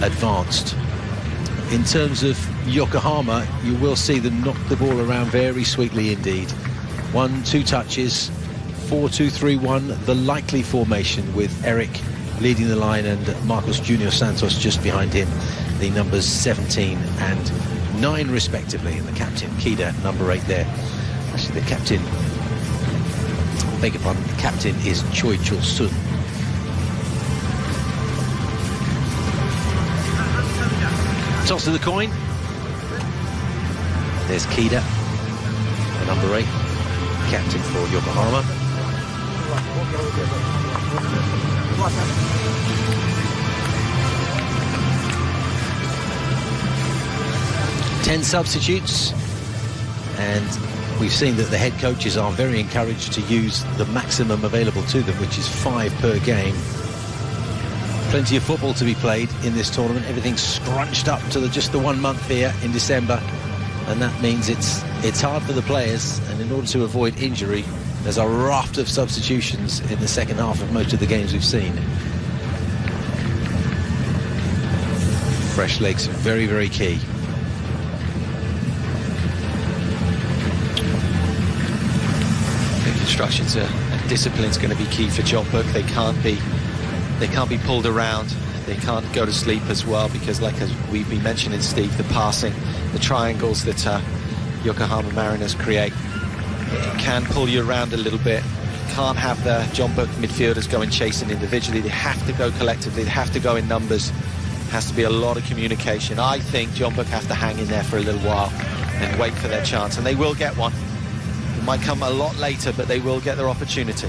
advanced. In terms of Yokohama, you will see them knock the ball around very sweetly indeed. 1-2 touches, 4-2-3-1, the likely formation with Eric leading the line and Marcos Junior Santos just behind him, the numbers 17 and 9 respectively, and the captain, Kida, number 8 there. Actually, the captain, beg your pardon, the captain is Choi Chul-sun. Toss of the coin. There's Kida, the number 8, captain for Yokohama. Ten substitutes, and we've seen that the head coaches are very encouraged to use the maximum available to them, which is 5 per game. Plenty of football to be played in this tournament. Everything's scrunched up to just the 1 month here in December, and that means it's hard for the players, and in order to avoid injury, there's a raft of substitutions in the second half of most of the games we've seen. Fresh legs, very, very key. I think instructions and discipline's going to be key for John Book. They can't be pulled around. They can't go to sleep as well, because, like as we've been mentioning, Steve, the passing, the triangles that Yokohama Mariners create, it can pull you around a little bit. Can't have the John Book midfielders going chasing individually. They have to go collectively. They have to go in numbers. Has to be a lot of communication. I think John Book have to hang in there for a little while and wait for their chance, and they will get one. It might come a lot later, but they will get their opportunity.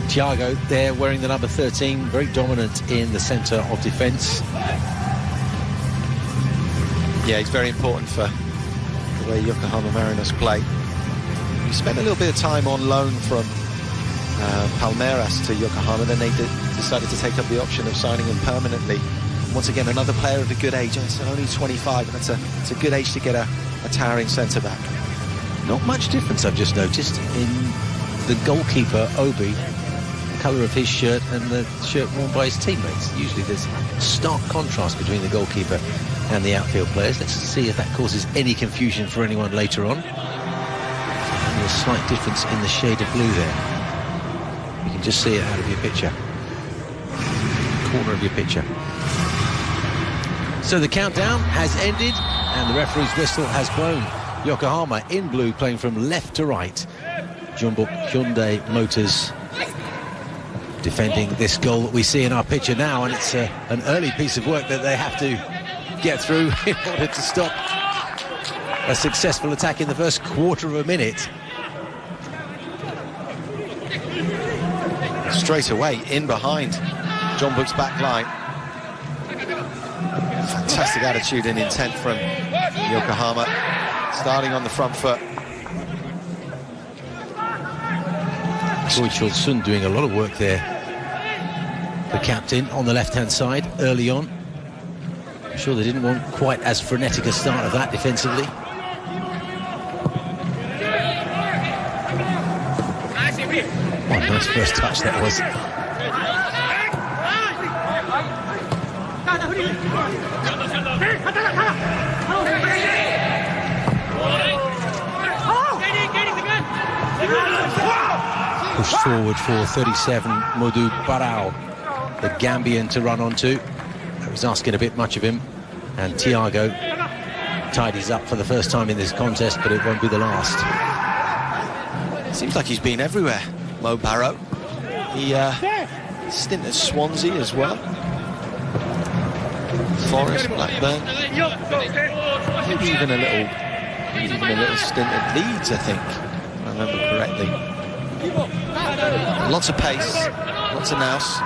Thiago there wearing the number 13, very dominant in the centre of defence. Yeah, he's very important for the way Yokohama Mariners play. He spent a little bit of time on loan from Palmeiras to Yokohama, then they decided to take up the option of signing him permanently. Once again, another player of a good age. It's only 25, and it's a good age to get a towering centre-back. Not much difference, I've just noticed, in the goalkeeper, Obi, the colour of his shirt and the shirt worn by his teammates. Usually there's stark contrast between the goalkeeper and the outfield players. Let's see if that causes any confusion for anyone later on. And a slight difference in the shade of blue there. You can just see it out of your picture. Corner of your picture. So the countdown has ended and the referee's whistle has blown. Yokohama in blue playing from left to right. Jeonbuk Hyundai Motors defending this goal that we see in our picture now, and it's an early piece of work that they have to get through in order to stop a successful attack in the first quarter of a minute. Straight away in behind Jeonbuk's back line. Fantastic attitude and intent from Yokohama, starting on the front foot. Choi Chul-sun doing a lot of work there. The captain on the left-hand side early on. I'm sure they didn't want quite as frenetic a start of that defensively. What a nice first touch that was. Pushed forward for 37, Modu Barao, the Gambian, to run onto. That was asking a bit much of him, and Thiago tidies up for the first time in this contest, but it won't be the last. Seems like he's been everywhere, Mo Barrow. He stint at Swansea as well. Forest, Blackburn, maybe even a little stint at Leeds, I think, if I remember correctly. Lots of pace, lots of nous.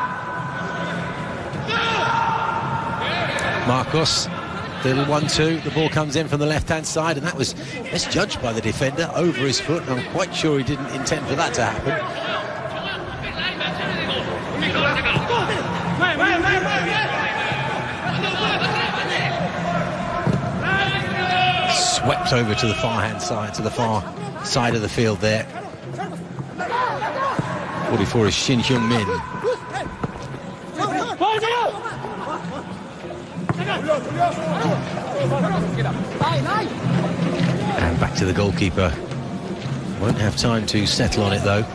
Marcos, little 1-2, the ball comes in from the left-hand side, and that was misjudged by the defender over his foot, and I'm quite sure he didn't intend for that to happen. Swept over to the far-hand side, to the far side of the field there. 44 is Shin Hyung-min. And back to the goalkeeper. Won't have time to settle on it though.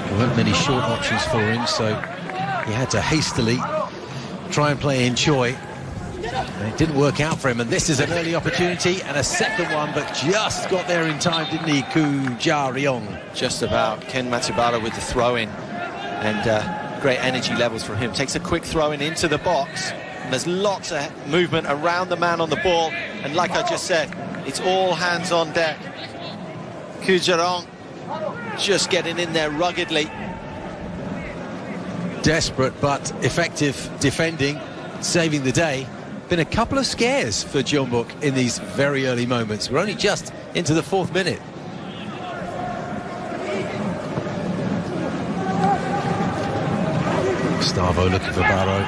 There weren't many short options for him, so he had to hastily try and play in Choi. And it didn't work out for him, and this is an early opportunity and a second one, but just got there in time, didn't he, Koo Ja-ryong? Just about. Ken Matsubara with the throw-in, and great energy levels from him. Takes a quick throw-in into the box, and there's lots of movement around the man on the ball, and like I just said, it's all hands on deck. Koo Ja-ryong just getting in there ruggedly. Desperate but effective defending, saving the day. Been a couple of scares for Jeonbuk in these very early moments. We're only just into the 4th minute. Gustavo looking for Barrow.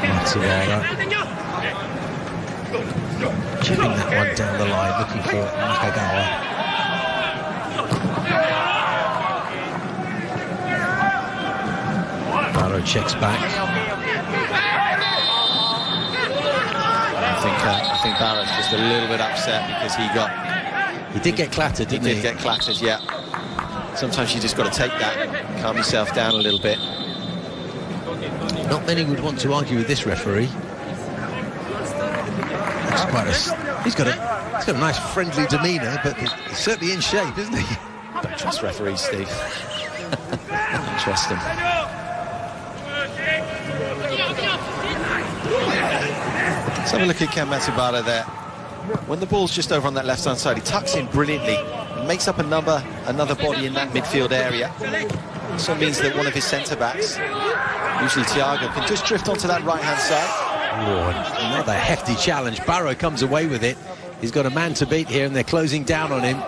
Matsubara chipping that one down the line, looking for Nakagawa. Barrow checks back. I think Barrow's just a little bit upset because he did get clattered, didn't he? He did get clattered, yeah. Sometimes you just got to take that, calm yourself down a little bit. Not many would want to argue with this referee. He's got a nice friendly demeanour, but he's certainly in shape, isn't he? Don't trust referees, Steve. Don't trust them. Let's have a look at Ken Matsubara there. When the ball's just over on that left-hand side, he tucks in brilliantly, makes up another body in that midfield area. Also means that one of his centre-backs, usually Thiago, can just drift onto that right-hand side. Oh, another hefty challenge. Barrow comes away with it. He's got a man to beat here, and they're closing down on him.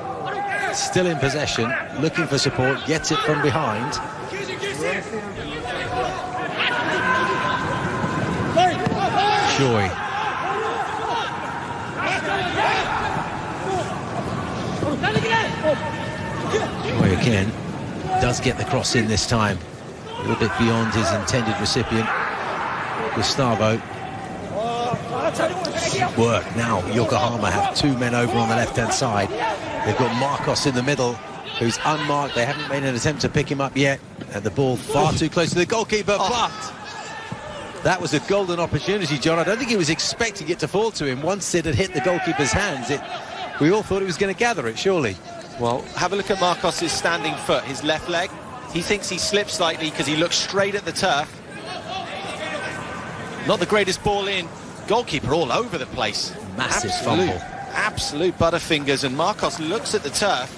Still in possession, looking for support, gets it from behind. Choi. Choi again. Does get the cross in this time. A little bit beyond his intended recipient. Gustavo. Work now. Yokohama have 2 men over on the left-hand side. They've got Marcos in the middle, who's unmarked. They haven't made an attempt to pick him up yet. And the ball far too close to the goalkeeper, but that was a golden opportunity, John. I don't think he was expecting it to fall to him. Once it had hit the goalkeeper's hands, we all thought he was going to gather it, surely. Well, have a look at Marcos's standing foot, his left leg. He thinks he slipped slightly because he looks straight at the turf. Not the greatest ball in. Goalkeeper all over the place. Massive fumble. Absolute butterfingers, and Marcos looks at the turf.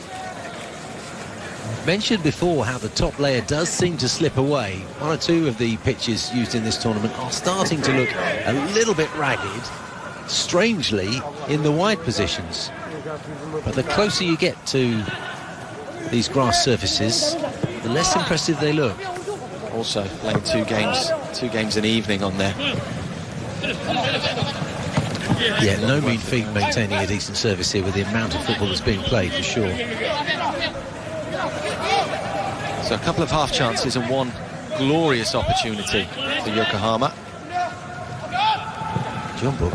Mentioned before how the top layer does seem to slip away. 1 or 2 of the pitches used in this tournament are starting to look a little bit ragged, strangely, in the wide positions. But the closer you get to these grass surfaces, the less impressive they look. Also playing 2 games an evening on there. Yeah, no mean feat maintaining a decent service here with the amount of football that's being played, for sure. So a couple of half chances and 1 glorious opportunity for Yokohama. Jeonbuk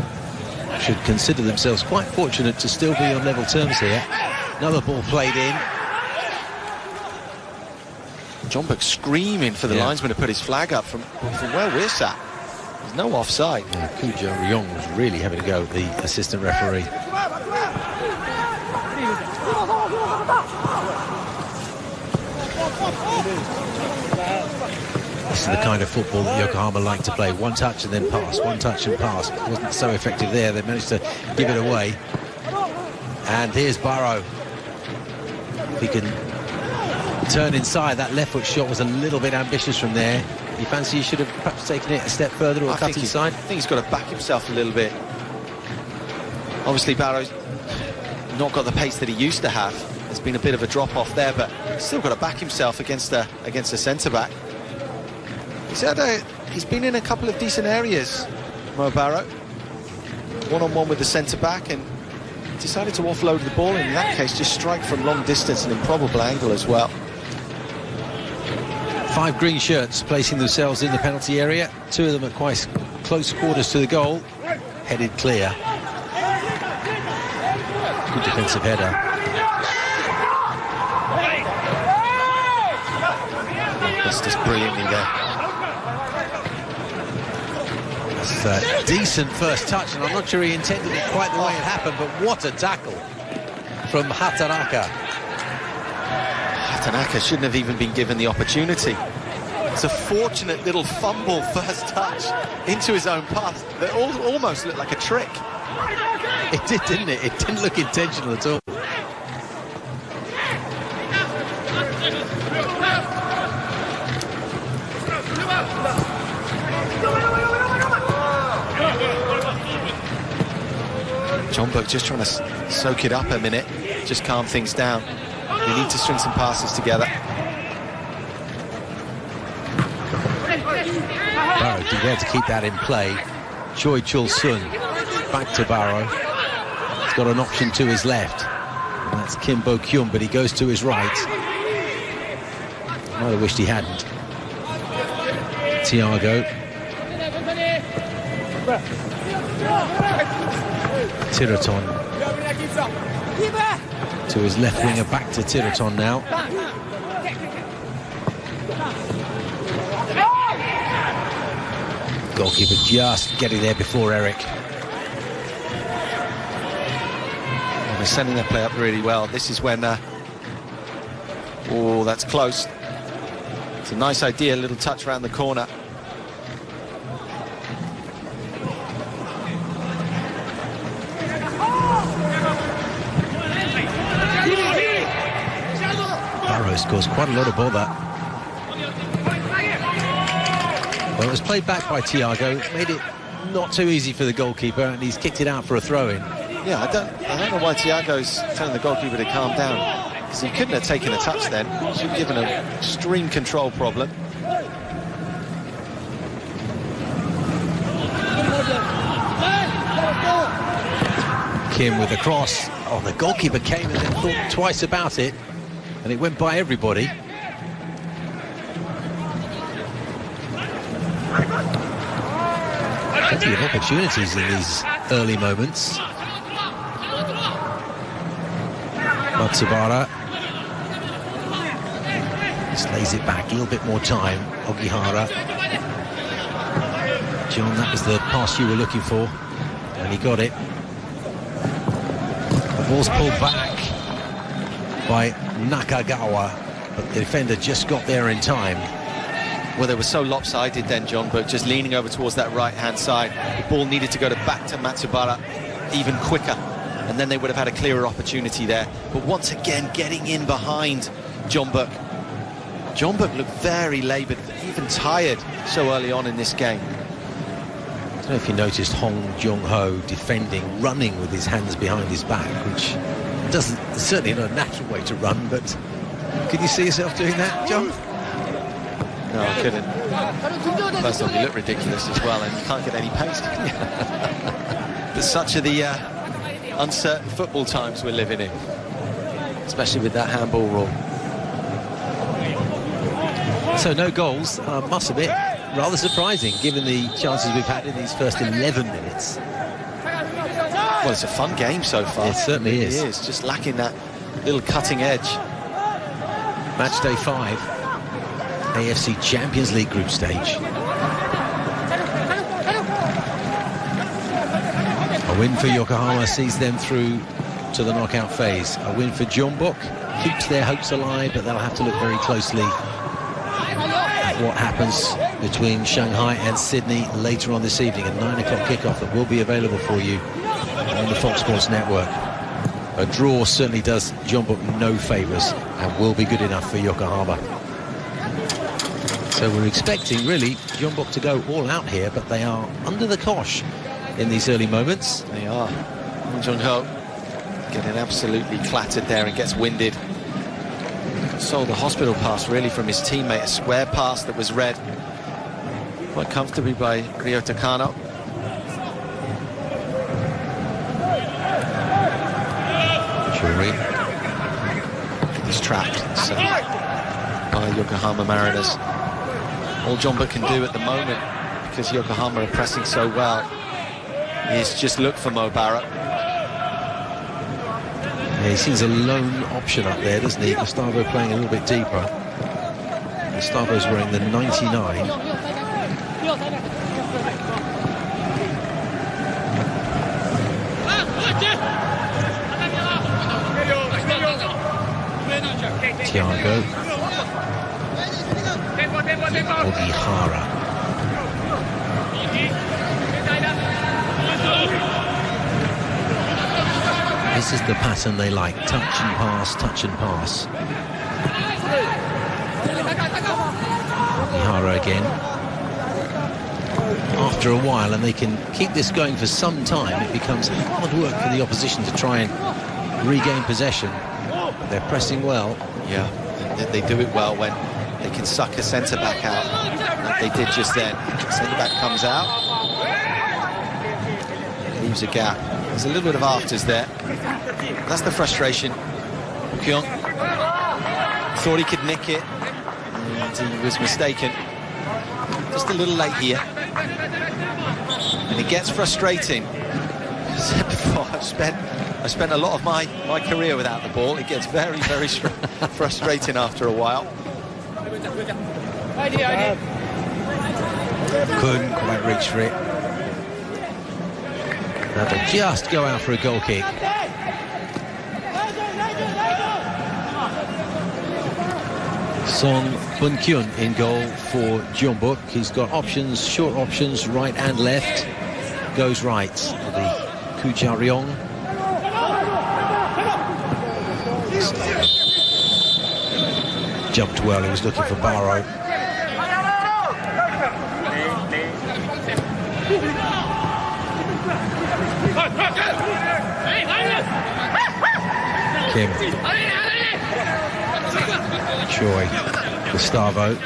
should consider themselves quite fortunate to still be on level terms here. Another ball played in. Jeonbuk screaming for the linesman to put his flag up from where we're sat. There's no offside. Yeah, Koo Ja-ryong was really having to go at the assistant referee. This is the kind of football that Yokohama like to play. 1 touch and then pass, 1 touch and pass. It wasn't so effective there. They managed to give it away. And here's Barrow. He can turn inside. That left foot shot was a little bit ambitious from there. You fancy he should have perhaps taken it a step further or cut inside? I think he's got to back himself a little bit. Obviously Barrow's not got the pace that he used to have. There's been a bit of a drop off there, but he's still got to back himself against a centre-back. He's been in a couple of decent areas, Mo Barrow. 1-on-1 with the centre-back, and decided to offload the ball, and in that case just strike from long distance, an improbable angle as well. 5 green shirts placing themselves in the penalty area. 2 of them at quite close quarters to the goal. Headed clear. Good defensive header. That's just brilliantly there. That's a decent first touch, and I'm not sure he intended it quite the way it happened, but what a tackle from Hatanaka. Hatanaka shouldn't have even been given the opportunity. It's a fortunate little fumble first touch into his own path that almost looked like a trick. It did, didn't it? It didn't look intentional at all. Jeonbuk just trying to soak it up a minute, just calm things down. They need to string some passes together. Barrow did well to keep that in play. Choi Chul-sun back to Barrow. He's got an option to his left. And that's Kim Bo-kyun, but he goes to his right. I might have wished he hadn't. Thiago. Tiraton. To his left winger, back to Tiraton now. Goalkeeper just getting there before Eric. Well, they're sending their play up really well. This is when... oh, that's close. It's a nice idea, a little touch around the corner. Barrow scores quite a lot of bother. Well, it was played back by Thiago, made it not too easy for the goalkeeper, and he's kicked it out for a throw-in. Yeah, I don't know why Thiago's telling the goalkeeper to calm down, because he couldn't have taken a touch then. Should have given an extreme control problem. Kim with the cross. Oh, the goalkeeper came and then thought twice about it, and it went by everybody. Plenty of opportunities in these early moments. Matsubara just lays it back, a little bit more time. Ogihara. John, that was the pass you were looking for, and he got it. The ball's pulled back by Nakagawa, but the defender just got there in time. Well, they were so lopsided then, Jeonbuk, just leaning over towards that right-hand side. The ball needed to go back to Matsubara even quicker, and then they would have had a clearer opportunity there. But once again, getting in behind Jeonbuk. Jeonbuk looked very laboured, even tired so early on in this game. I don't know if you noticed Hong Jung-ho defending, running with his hands behind his back, which doesn't, certainly not a natural way to run, but could you see yourself doing that, John? No, I couldn't. First off, you look ridiculous as well, and you can't get any pace. But such are the uncertain football times we're living in, especially with that handball rule. So no goals, must admit, rather surprising given the chances we've had in these first 11 minutes. Well, it's a fun game so far. It certainly is. It is, just lacking that little cutting edge. Match day 5, AFC Champions League group stage. A win for Yokohama sees them through to the knockout phase. A win for Jeonbuk keeps their hopes alive, but they'll have to look very closely at what happens between Shanghai and Sydney later on this evening. A 9 o'clock kickoff that will be available for you on the Fox Sports Network. A draw certainly does Jeonbuk no favours and will be good enough for Yokohama. So we're expecting, really, Jeonbuk to go all out here, but they are under the cosh in these early moments. They are. Jung-ho getting absolutely clattered there and gets winded. Sold the hospital pass, really, from his teammate. A square pass that was read quite comfortably by Ryota Kano. Churi. He's trapped by Yokohama Mariners. All Jeonbuk can do at the moment, because Yokohama are pressing so well, is just look for Mo Barrett. Yeah, he seems a lone option up there, doesn't he? Gustavo playing a little bit deeper. Gustavo's wearing the 99. Thiago Ogihara. This is the pattern they like, touch and pass, touch and pass. Ogihara again. After a while, and they can keep this going for some time, it becomes hard work for the opposition to try and regain possession. They're pressing well. Yeah, they do it well when they can suck a centre-back out, like they did just then. Centre-back comes out, leaves a gap. There's a little bit of afters there. That's the frustration. Kyung thought he could nick it, and he was mistaken. Just a little late here. And it gets frustrating. As I said before, I've spent a lot of my career without the ball. It gets very, very frustrating after a while. Couldn't quite reach for it. That'll just go out for a goal kick. Song Bun-kyun in goal for Jeonbuk. He's got options, short options, right and left. Goes right. The Kujaryong. Jumped well, he was looking for Barrow. Kim. Choi. Gustavo.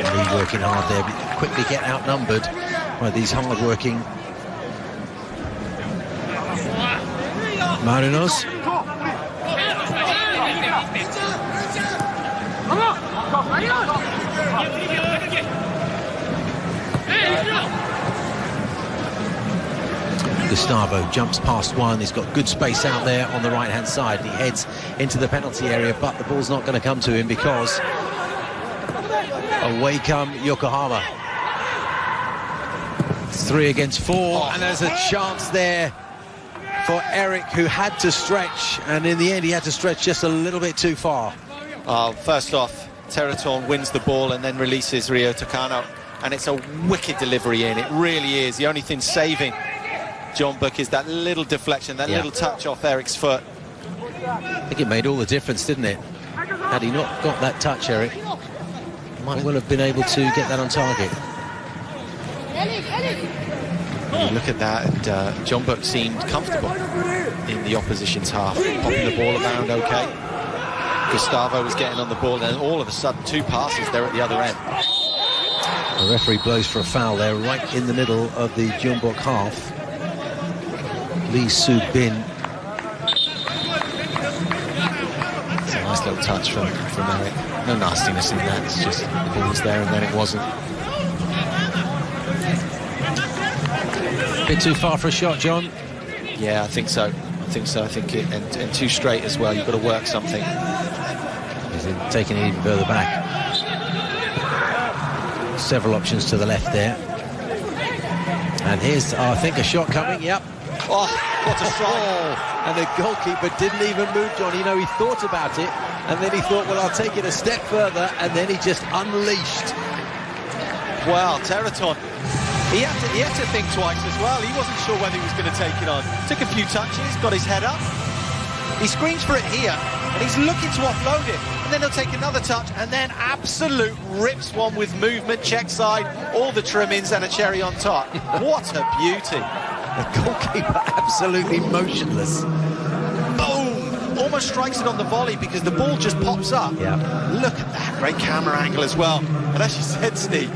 Lee working hard there, but quickly get outnumbered by these hard-working Marinos. Gustavo jumps past one. He's got good space out there on the right-hand side. He heads into the penalty area, but the ball's not going to come to him because away come Yokohama. It's 3 against 4, and there's a chance there for Eric, who had to stretch, and in the end he had to stretch just a little bit too far. First off, Teraton wins the ball and then releases Ryo Takano, and it's a wicked delivery in. It really is. The only thing saving Jeonbuk is that little deflection, that little touch off Eric's foot. I think it made all the difference, didn't it? Had he not got that touch, Eric might well have been able to get that on target. You look at that, and Jeonbuk seemed comfortable in the opposition's half, popping the ball around okay. Gustavo was getting on the ball, and all of a sudden 2 passes there at the other end. The referee blows for a foul there, right in the middle of the Jeonbuk half. Lee Soo-bin. It's a nice little touch from Eric. No nastiness in that, it's just the ball was there and then it wasn't. Bit too far for a shot, John? Yeah, I think so. I think it, and too straight as well. You've got to work something. He's taking it even further back. Several options to the left there. And here's, I think, a shot coming. Yep. Oh, what a strike. And the goalkeeper didn't even move, John. You know, he thought about it, and then he thought, well, I'll take it a step further, and then he just unleashed. Wow, Teraton. He had to think twice as well. He wasn't sure whether he was going to take it on. Took a few touches, got his head up. He screams for it here, and he's looking to offload it. And then he'll take another touch, and then absolute rips one with movement, check side, all the trimmings, and a cherry on top. What a beauty. The goalkeeper absolutely motionless. Boom! Almost strikes it on the volley because the ball just pops up. Yeah. Look at that, great camera angle as well. And as you said, Steve,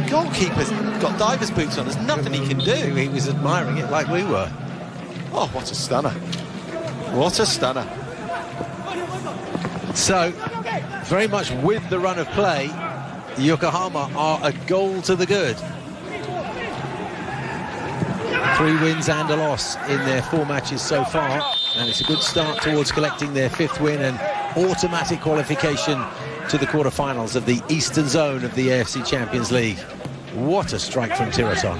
goalkeeper's got diver's boots on. There's nothing he can do. He was admiring it like we were. Oh, what a stunner. What a stunner. So, very much with the run of play, Yokohama are a goal to the good. 3 wins and a loss in their 4 matches so far, and it's a good start towards collecting their 5th win and automatic qualification to the quarterfinals of the Eastern Zone of the AFC Champions League. What a strike from Tiraton.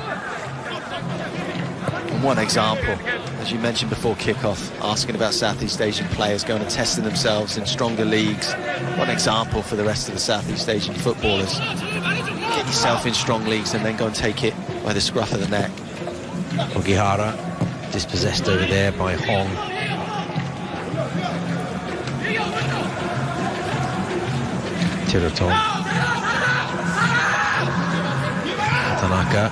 One example, as you mentioned before kickoff, asking about Southeast Asian players going and testing themselves in stronger leagues. One example for the rest of the Southeast Asian footballers. Get yourself in strong leagues and then go and take it by the scruff of the neck. Ogihara dispossessed over there by Hong. Tiraton. Tanaka.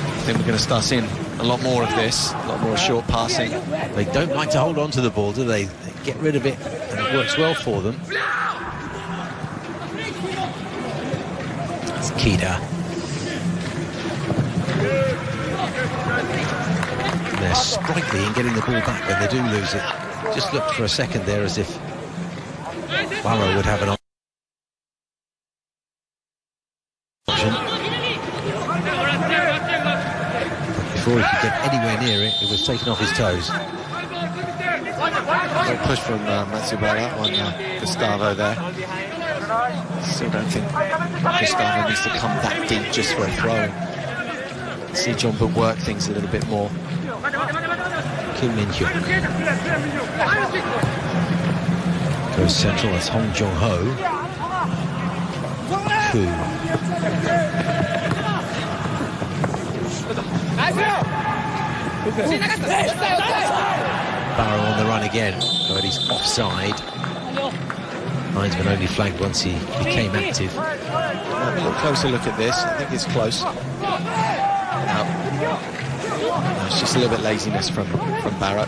I think we're going to start seeing a lot more of this, a lot more short passing. They don't like to hold on to the ball, do they? They get rid of it, and it works well for them. It's Kida. They're sprightly in getting the ball back when they do lose it. Just looked for a second there as if Barrow would have an option. Before he could get anywhere near it, it was taken off his toes. Great push from Matsubara on Gustavo there. Still don't think Gustavo needs to come that deep just for a throw. See John Book work things a little bit more. Kim Min-hyuk goes central as Hong Jong-ho. Koo. Barrow on the run again, but he's offside. Linesman only flagged once he became active. Have a little closer look at this. I think it's close. No, it's just a little bit laziness from Barrow.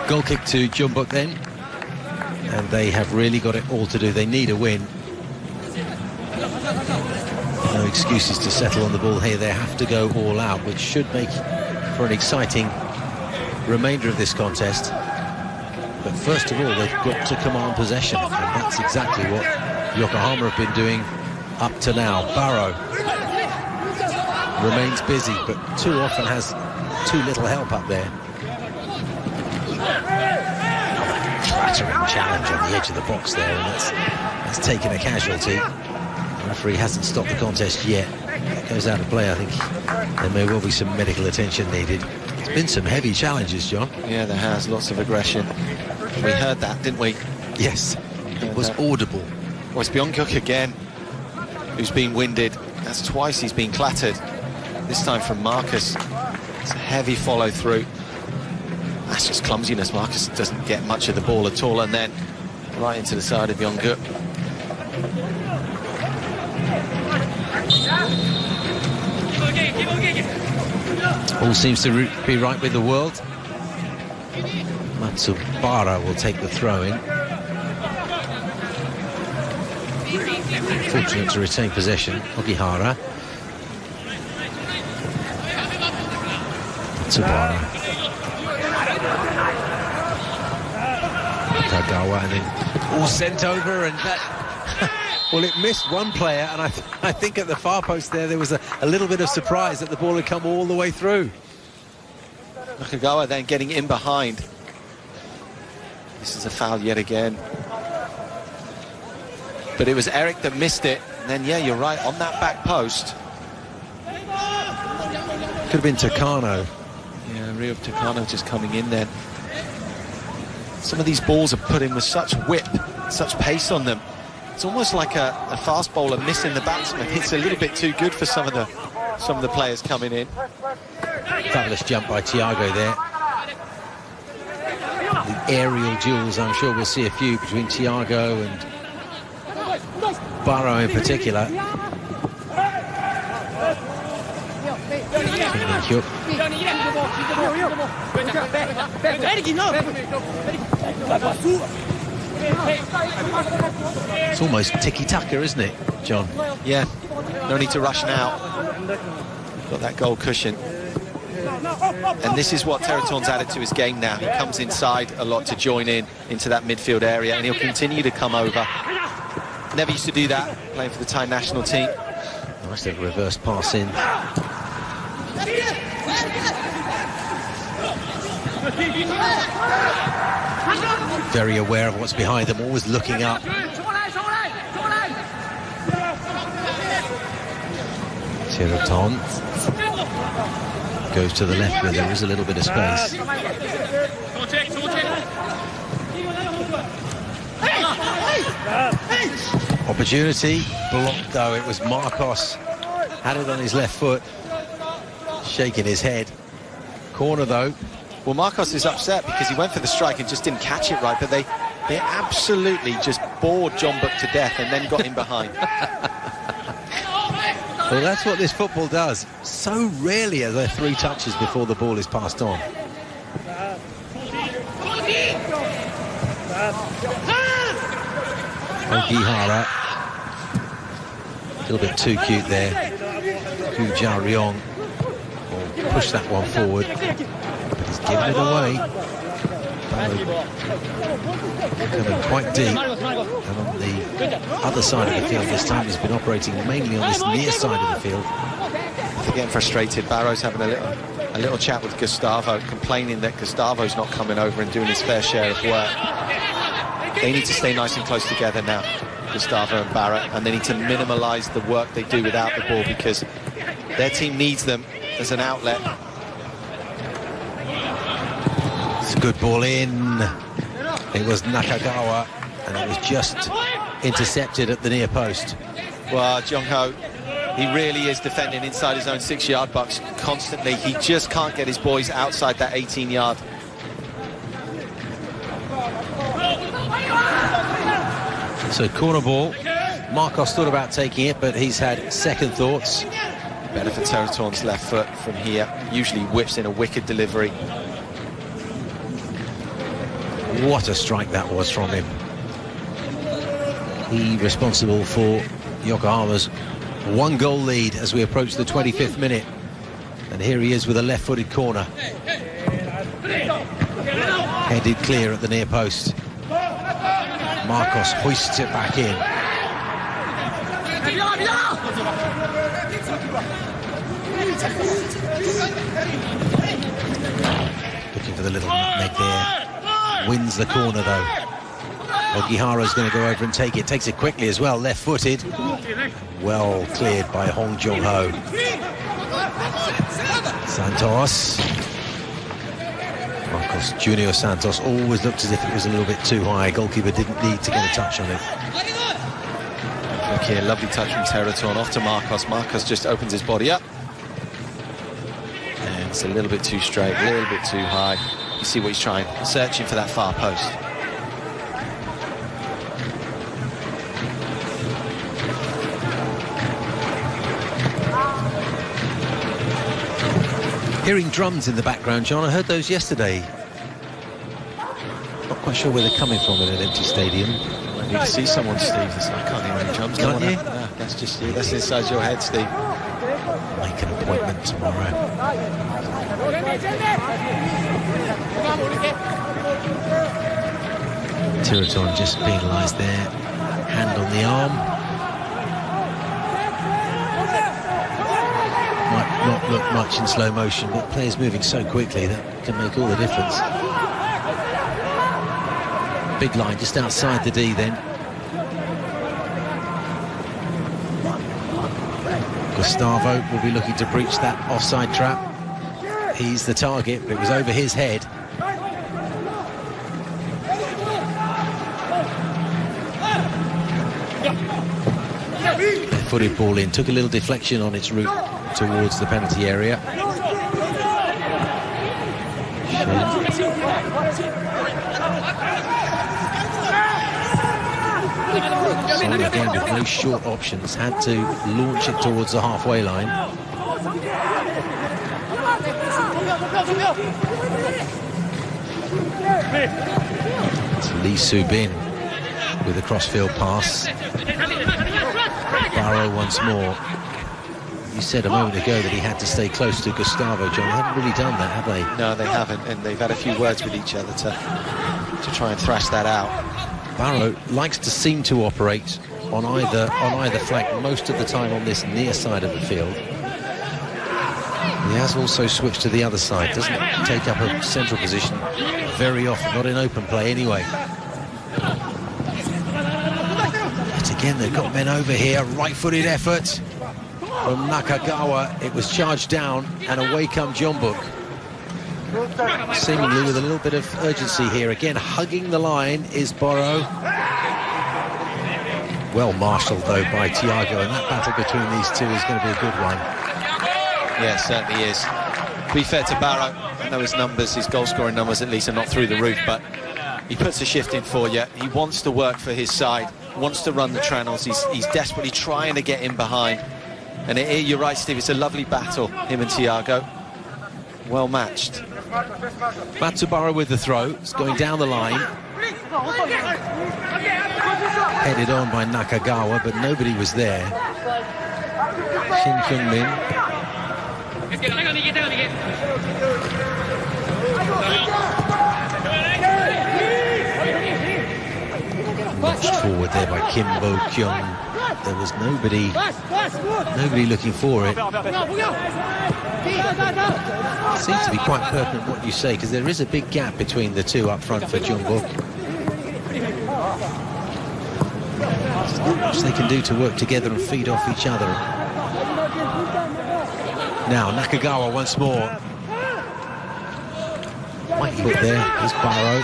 Goal kick to Jeonbuk then, and they have really got it all to do. They need a win. No excuses to settle on the ball here. They have to go all out, which should make for an exciting remainder of this contest. But first of all, they've got to command possession, and that's exactly what Yokohama have been doing up to now. Barrow remains busy, but too often has too little help up there. Flattering challenge on the edge of the box there, and that's taken a casualty. The referee hasn't stopped the contest yet. It goes out of play. I think there may well be some medical attention needed. It's been some heavy challenges, John. Yeah, there has. Lots of aggression. We heard that, didn't we? Yes, it was audible. Well, it's Byung-hyuk again, who's been winded. That's twice he's been clattered. This time from Marcus. It's a heavy follow through. That's just clumsiness. Marcus doesn't get much of the ball at all, and then right into the side of Byung-hyuk. All seems to be right with the world. Matsubara will take the throw-in. Fortunate to retain possession. Ogihara. Matsubara. Kagawa, and then all sent over, and that well, it missed one player, and I think at the far post there was a little bit of surprise that the ball had come all the way through. Nakagawa then getting in behind. This is a foul yet again. But it was Eric that missed it, and then yeah, you're right, on that back post. Could have been Takano. Yeah, Ryo Takano just coming in then. Some of these balls are put in with such whip, such pace on them. It's almost like a fast bowler missing the batsman. It's a little bit too good for some of the players coming in. Fabulous jump by Thiago there. The aerial duels, I'm sure we'll see a few between Thiago and Barrow in particular. It's almost tiki-taka, isn't it, John? Yeah, no need to rush now. Got that goal cushion. And this is what Territon's added to his game now. He comes inside a lot to join in into that midfield area, and he'll continue to come over. Never used to do that, playing for the Thai national team. Nice little reverse pass in. Very aware of what's behind them, always looking up. Territon goes to the left where there is a little bit of space. Opportunity blocked though. It was Marcos, had it on his left foot, shaking his head. Corner though. Well, Marcos is upset because he went for the strike and just didn't catch it right, but they absolutely just bored John Book to death and then got him behind. Well, that's what this football does. So rarely are there 3 touches before the ball is passed on. Ogihara, a little bit too cute there. Kuja Ryong will push that one forward, but he's given it away. Coming quite deep, and on the other side of the field this time he's been operating mainly on this near side of the field. They're getting frustrated. Barrow's having a little chat with Gustavo, complaining that Gustavo's not coming over and doing his fair share of work. They need to stay nice and close together now, Gustavo and Barrett, and they need to minimalise the work they do without the ball because their team needs them as an outlet. It's a good ball in. It was Nakagawa, and it was just intercepted at the near post. Well, Jong-ho, he really is defending inside his own 6-yard box constantly. He just can't get his boys outside that 18-yard. So corner ball. Marcos thought about taking it, but he's had second thoughts. Better for Territon's left foot from here. Usually whips in a wicked delivery. What a strike that was from him. He responsible for Yokohama's 1-goal lead as we approach the 25th minute. And here he is with a left-footed corner. Headed clear at the near post. Marcos hoists it back in. Looking for the little nutmeg there. Wins the corner though. Ogihara's going to go over and take it. Takes it quickly as well, left-footed. Well cleared by Hong Jong-ho. Santos. Marcos Junior Santos always looked as if it was a little bit too high. Goalkeeper didn't need to get a touch on it. Look here, lovely touch from Territon off to Marcos. Marcos just opens his body up. And it's a little bit too straight, a little bit too high. You see what he's trying, searching for that far post. Hearing drums in the background, John. I heard those yesterday. Not quite sure where they're coming from in an empty stadium. I need to see someone, Steve. I can't hear any drums. Can't you? No, that's just you. That's inside your head, Steve. Make an appointment tomorrow. Territon just penalised there. Hand on the arm. Might not look much in slow motion, but players moving so quickly that can make all the difference. Big line just outside the D then. Gustavo will be looking to breach that offside trap. He's the target, but it was over his head. Footed ball in, took a little deflection on its route towards the penalty area. So again, with no short options, had to launch it towards the halfway line. It's Lee Subin. with a crossfield pass. Barrow once more. You said a moment ago that he had to stay close to Gustavo, John. They haven't really done that, have they? No, they haven't, and they've had a few words with each other to try and thrash that out. Barrow likes to seem to operate on either flank most of the time on this near side of the field. He has also switched to the other side, doesn't take up a central position very often, not in open play anyway. But again, they've got men over here, right-footed effort from Nakagawa. It was charged down and away come Jeonbuk. Seemingly with a little bit of urgency here. Again, hugging the line is Barrow. Well marshalled though by Thiago, and that battle between these two is going to be a good one. Yeah, it certainly is. To be fair to Barrow, I know his numbers, his goal-scoring numbers at least, are not through the roof, but he puts a shift in for you. He wants to work for his side, wants to run the channels. He's desperately trying to get in behind. And you're right, Steve, it's a lovely battle, him and Thiago. Well matched. Matsubara with the throw. It's going down the line. Headed on by Nakagawa, but nobody was there. Shin Kyung-min. Notched forward there by Kim Bo-kyung. There was nobody looking for it. Seems to be quite pertinent what you say, because there is a big gap between the two up front for Jeonbuk. Not much they can do to work together and feed off each other. Now Nakagawa once more. White foot there is Barrow.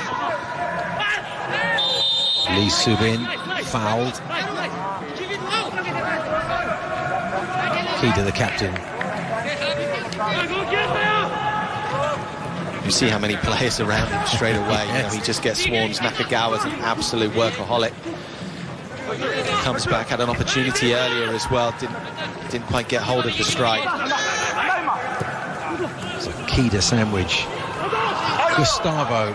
Lee Subin fouled. Key to the captain. You see how many players around him straight away. Yes. You know, he just gets swarms. Nakagawa's an absolute workaholic. Comes back, had an opportunity earlier as well. Didn't quite get hold of the strike. It's a Kida sandwich. Gustavo.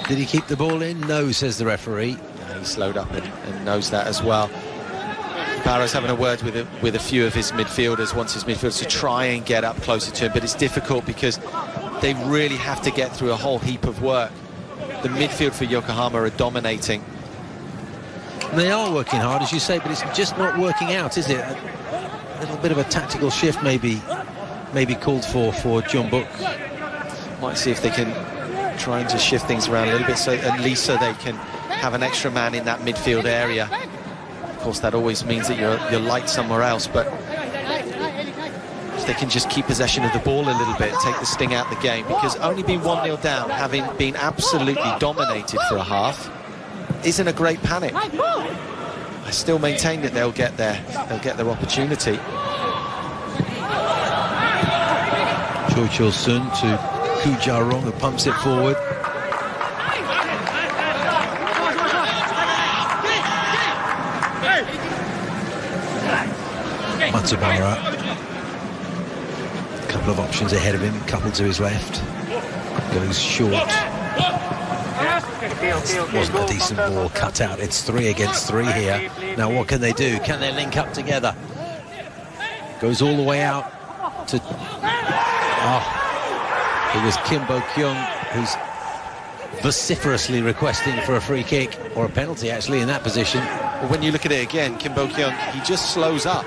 Did he keep the ball in? No, says the referee. Yeah, he slowed up and knows that as well. Barrow's having a word with a few of his midfielders, wants his midfielders to try and get up closer to him, but it's difficult because they really have to get through a whole heap of work. The midfield for Yokohama are dominating. They are working hard, as you say, but it's just not working out, is it? A little bit of a tactical shift maybe called for Jeonbuk. Might see if they can try and just shift things around a little bit, so at least so they can have an extra man in that midfield area. Of course, that always means that you're light somewhere else, but if they can just keep possession of the ball a little bit, take the sting out the game, because only being 1-0 down, having been absolutely dominated for a half, isn't a great panic. I still maintain that they'll get their opportunity. Choi Chul-sun to Koo Ja-rong, who pumps it forward. Matsubara. A couple of options ahead of him, couple to his left. Goes short. Wasn't a decent ball cut out. It's 3 against 3 here. Now what can they do? Can they link up together? Goes all the way out to... Oh, it was Kim Bo-kyung who's vociferously requesting for a free kick, or a penalty actually, in that position. Well, when you look at it again, Kim Bo-kyung, he just slows up.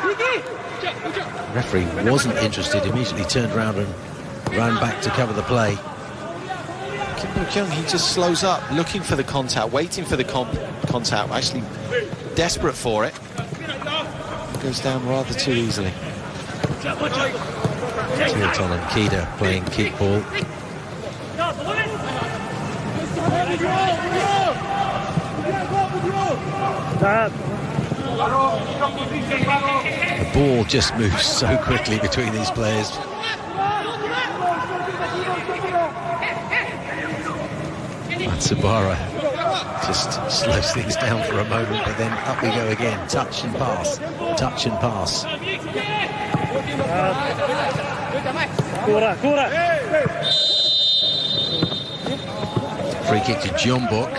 The referee wasn't interested, immediately turned around and ran back to cover the play. Kim Bo-kyung, he just slows up, looking for the contact, waiting for the contact, actually desperate for it. Goes down rather too easily. Tilton and Kida playing kick ball. The ball just moves so quickly between these players. Matsubara just slows things down for a moment, but then up we go again. Touch and pass, touch and pass. Free kick to Jeonbuk.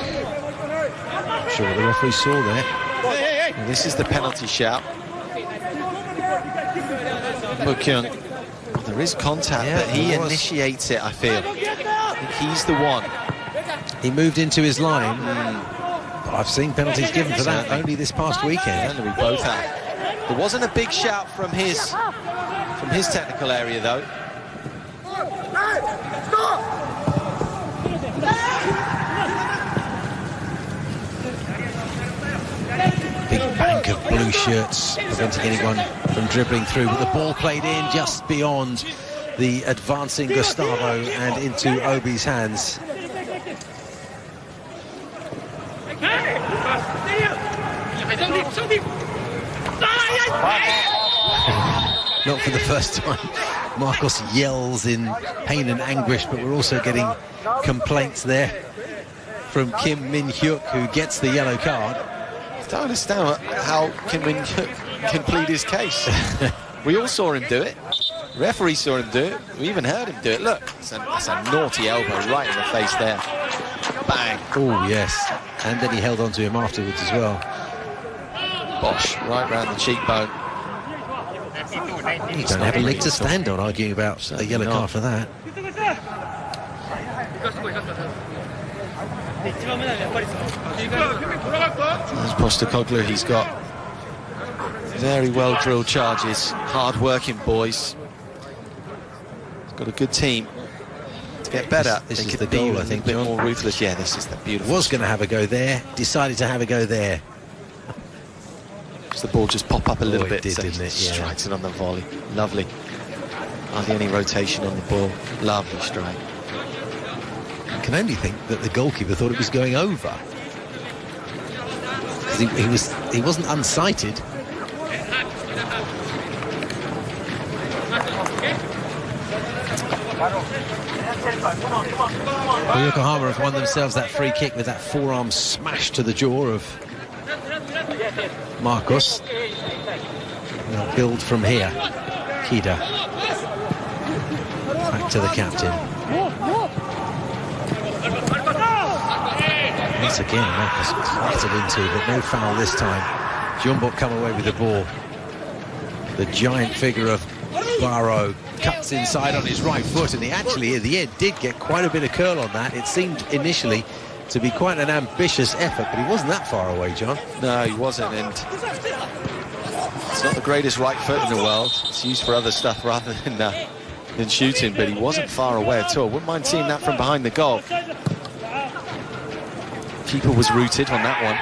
sure what the referee saw there. Well, this is the penalty shout. Bokyung, well, there is contact, but he initiates it, I feel. I think he's the one. He moved into his line. I've seen penalties given for that only this past weekend. And we both have. There wasn't a big shout from his technical area, though. Big bank of blue shirts preventing anyone from dribbling through, but the ball played in just beyond the advancing Gustavo and into Obi's hands. Not for the first time. Marcos yells in pain and anguish, but we're also getting complaints there from Kim Min-hyuk, who gets the yellow card. I don't understand how Kim Min-hyuk can plead his case. We all saw him do it. The referee saw him do it. We even heard him do it. Look, that's a naughty elbow right in the face there. Bang. Oh, yes. And then he held on to him afterwards as well. Bosh, right round the cheekbone. You don't have a leg to stand on arguing about a yellow card for that. There's Postecoglou. He's got very well drilled charges, hard working boys. He's got a good team. To get better, this is the goal, I think. A bit more ruthless. Yeah, this is the beautiful. Was going to have a go there, decided to have a go there. The ball just pop up a little bit, didn't it? Strikes it on the volley. Lovely. Hardly any rotation on the ball. Lovely strike. I can only think that the goalkeeper thought it was going over. Because he wasn't unsighted. Well, Yokohama have won themselves that free kick with that forearm smash to the jaw of Marcos. They'll build from here. Kida. Back to the captain. Once again, Marcos clattered into, but no foul this time. Jeonbuk come away with the ball. The giant figure of Barrow cuts inside on his right foot, and he actually, at the end, did get quite a bit of curl on that. It seemed initially to be quite an ambitious effort, but he wasn't that far away, John. No, he wasn't, and it's not the greatest right foot in the world. It's used for other stuff rather than shooting, but he wasn't far away at all. Wouldn't mind seeing that from behind the goal. Keeper was rooted on that one.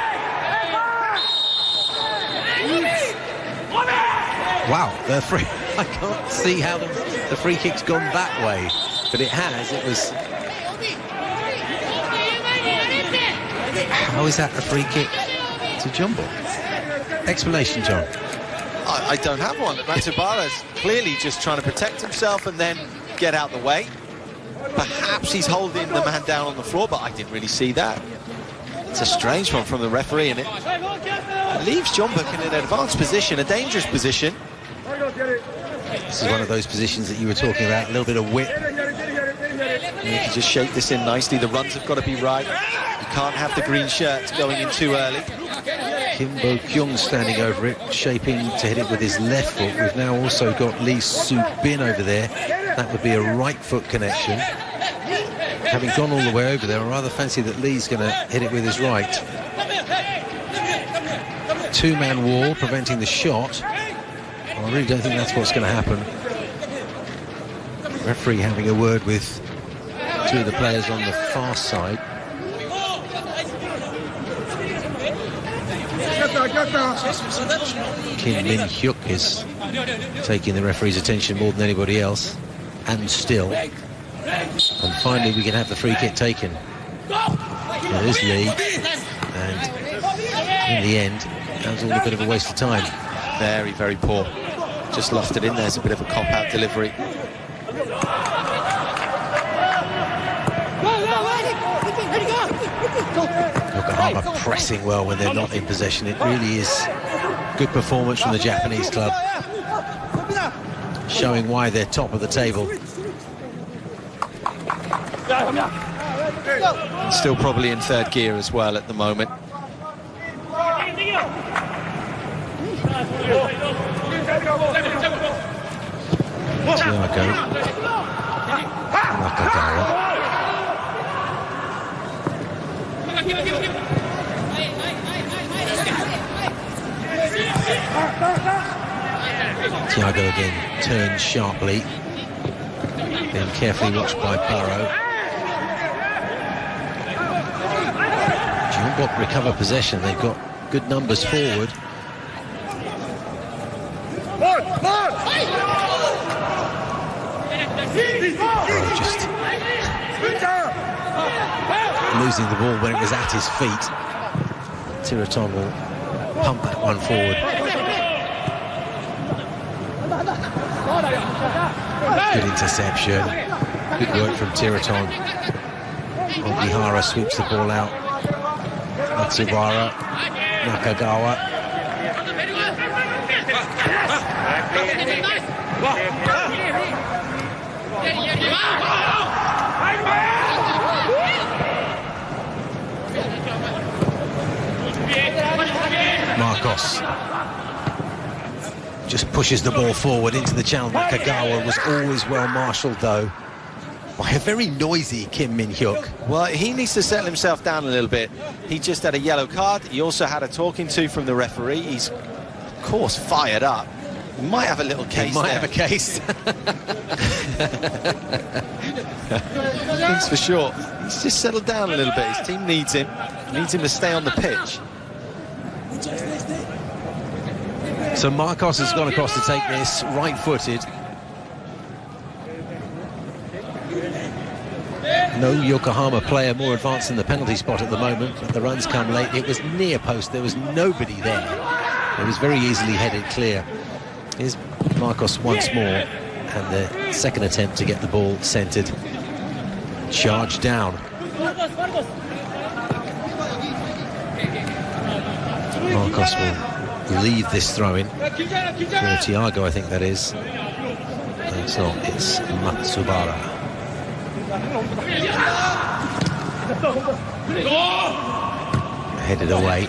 Wow, the free... I can't see how the free kick's gone that way, but it has. It was... How is that a free kick to Jeonbuk? Explanation, John. I don't have one. Matsubara's clearly just trying to protect himself and then get out the way. Perhaps he's holding the man down on the floor, but I didn't really see that. It's a strange one from the referee, and it leaves Jeonbuk in an advanced position, a dangerous position. This is one of those positions that you were talking about, a little bit of whip. You can just shape this in nicely. The runs have got to be right. You can't have the green shirts going in too early. Kim Bo-kyung standing over it, shaping to hit it with his left foot. We've now also got Lee Soo-bin over there. That would be a right foot connection. Having gone all the way over there, I rather fancy that Lee's going to hit it with his right. Two-man wall preventing the shot. Well, I really don't think that's what's going to happen. Referee having a word with two of the players on the far side. Kim Min-hyuk is taking the referee's attention more than anybody else, and still. And finally we can have the free kick taken. There's Lee, and in the end that was all a bit of a waste of time. Very, very poor. Just lost it in there. It's a bit of a cop-out delivery. Yokohama pressing well when they're not in possession. It really is good performance from the Japanese club, showing why they're top of the table. Still probably in third gear as well at the moment. Thiago Nakagawa. Thiago again turns sharply, then carefully watched by Burrow. Jeonbuk recover possession. They've got good numbers forward. Burrow just losing the ball when it was at his feet. Tiraton will pump that one forward. Good interception. Good work from Tiraton. Ogihara sweeps the ball out. Matsubara, Nakagawa. Marcos just pushes the ball forward into the channel. Nakagawa was always well marshalled though by a very noisy Kim Min-hyuk. Well, he needs to settle himself down a little bit. He just had a yellow card. He also had a talking to from the referee. He's, of course, fired up. He might have a little case. He might have a case. That's for sure. He's just settled down a little bit. His team needs him. Needs him to stay on the pitch. So Marcos has gone across to take this, right-footed. No Yokohama player more advanced in the penalty spot at the moment, but the runs come late. It was near post, there was nobody there. It was very easily headed clear. Here's Marcos once more, and the second attempt to get the ball centred. Charge down. Marcos will leave this throw-in. For Thiago, I think that is. No, it's not, it's Matsubara. Headed away.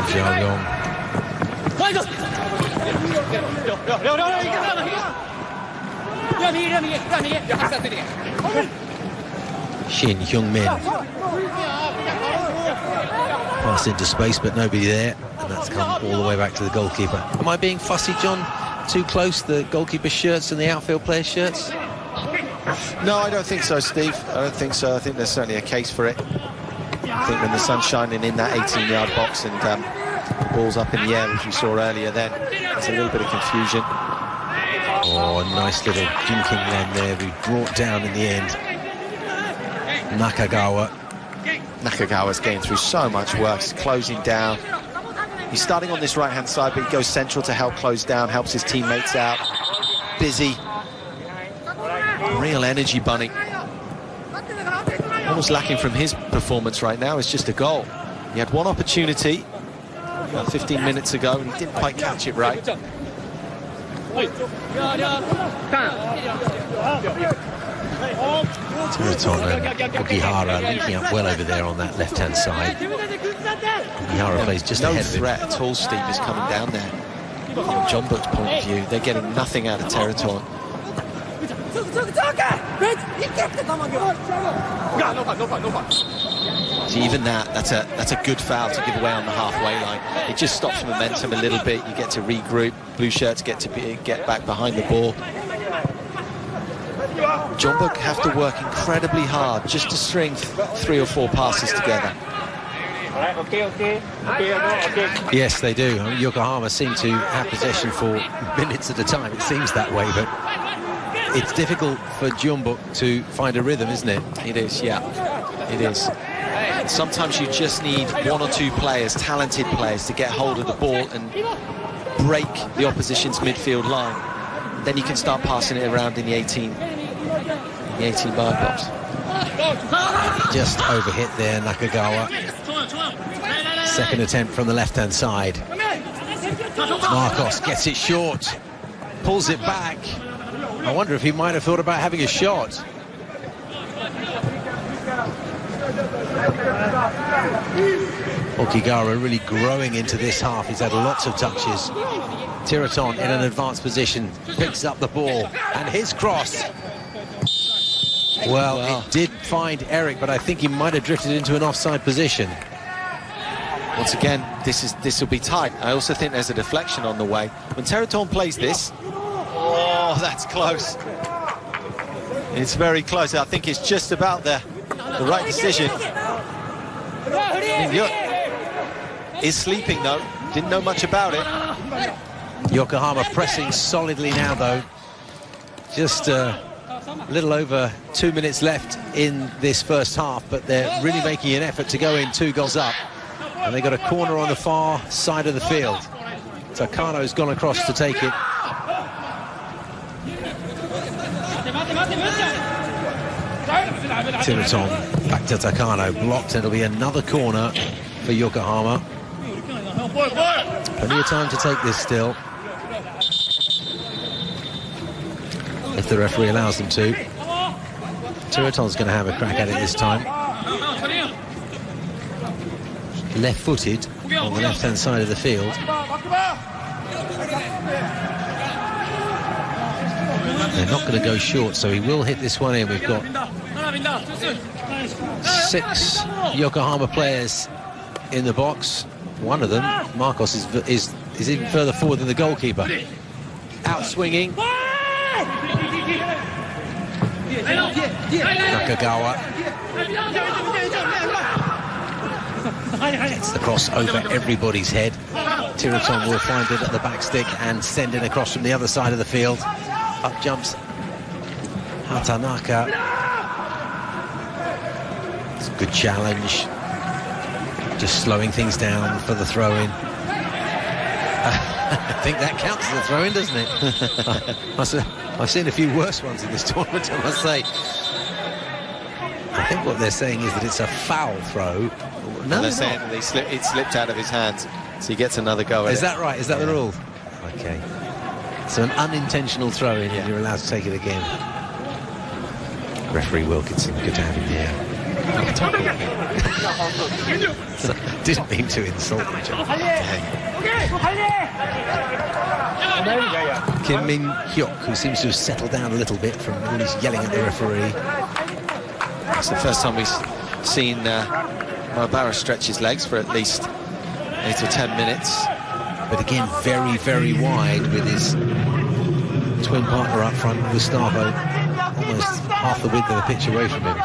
Jiagyong. Shin Hyung-min. Pass into space, but nobody there, and that's come all the way back to the goalkeeper. Am I being fussy, John? Too close, the goalkeeper's shirts and the outfield players' shirts? No, I don't think so, Steve. I don't think so. I think there's certainly a case for it. I think when the sun's shining in that 18-yard box and the ball's up in the air, as we saw earlier, then there's a little bit of confusion. Oh, a nice little jinking land there. We brought down in the end. Nakagawa. Nakagawa's getting through so much work. He's closing down. He's starting on this right-hand side, but he goes central to help close down, helps his teammates out. Busy. Real energy bunny. Almost lacking from his performance right now is just a goal. He had one opportunity about 15 minutes ago, and he didn't quite catch it right. Tiraton and Ogihara linking up well over there on that left-hand side. Ogihara plays just no ahead of him. threat at all, Steve, is coming down there. From Jeonbuk's point of view, they're getting nothing out of Tiraton. See, even that's a good foul to give away on the halfway line. It just stops momentum a little bit. You get to regroup. Blue shirts get back behind the ball. Jeonbuk have to work incredibly hard just to string 3 or 4 passes together. Yes, they do. I mean, Yokohama seem to have possession for minutes at a time. It seems that way, but it's difficult for Jeonbuk to find a rhythm, isn't it? It is, yeah. It is. Sometimes you just need 1 or 2 players, talented players, to get hold of the ball and break the opposition's midfield line. Then you can start passing it around in the 18-yard box. Just overhit there, Nakagawa. Second attempt from the left-hand side. Marcos gets it short, pulls it back. I wonder if he might have thought about having a shot. Okigara really growing into this half. He's had lots of touches. Tiraton in an advanced position, picks up the ball, and his cross. Well, it did find Eric, but I think he might have drifted into an offside position. Once again, this will be tight. I also think there's a deflection on the way. When Tiraton plays this, oh, that's close. It's very close. I think it's just about the right decision. Is sleeping though. Didn't know much about it. Yokohama pressing solidly now, though. Just a little over 2 minutes left in this first half, but they're really making an effort to go in 2 goals up. And they got a corner on the far side of the field. Takano's gone across to take it. Tiraton back to Takano, blocked. It'll be another corner for Yokohama. Plenty of time to take this still, if the referee allows them to. Tiraton's going to have a crack at it this time. Left-footed on the left-hand side of the field. They're not going to go short, so he will hit this one in. We've got 6 Yokohama players in the box. One of them, Marcos, is even further forward than the goalkeeper. Out swinging. Nakagawa gets the cross over everybody's head. Tiraton will find it at the back stick and send it across from the other side of the field. Up jumps Hatanaka. It's a good challenge. Just slowing things down for the throw-in. I think that counts as a throw-in, doesn't it? I've seen a few worse ones in this tournament, I must say. I think what they're saying is that it's a foul throw. No, they're saying it slipped out of his hands, so he gets another go at it. Is that right? Is that the rule? Okay. So an unintentional throw-in, and you're allowed to take it again. Referee Wilkinson, good to have him here. So, didn't mean to insult him. Kim Min-hyuk, who seems to have settled down a little bit from all his yelling at the referee. It's the first time we've seen Mahabara stretch his legs for at least 8 or 10 minutes. But again, very, very wide with his twin partner up front, Gustavo, almost half the width of the pitch away from him.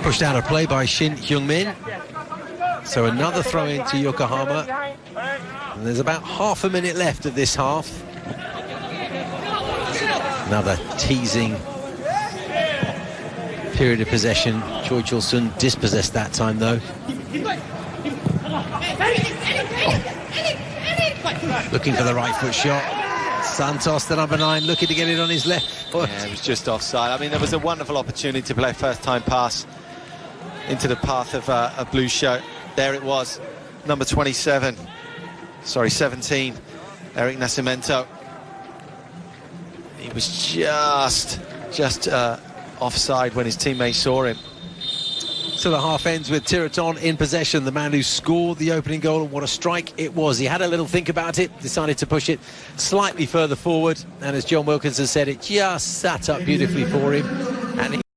Pushed out of play by Shin Hyung-min. So another throw into Yokohama. And there's about half a minute left of this half. Another teasing period of possession. Choi Chul-sun dispossessed that time, though. Looking for the right foot shot. Santos, the number 9, looking to get it on his left foot. Yeah, it was just offside. I mean, there was a wonderful opportunity to play a first-time pass into the path of a blue shirt. There it was, number 17, Eric Nascimento. He was just offside when his teammates saw him. So the half ends with Tiraton in possession, the man who scored the opening goal, and what a strike it was. He had a little think about it, decided to push it slightly further forward, and as John Wilkinson said, it just sat up beautifully for him. And he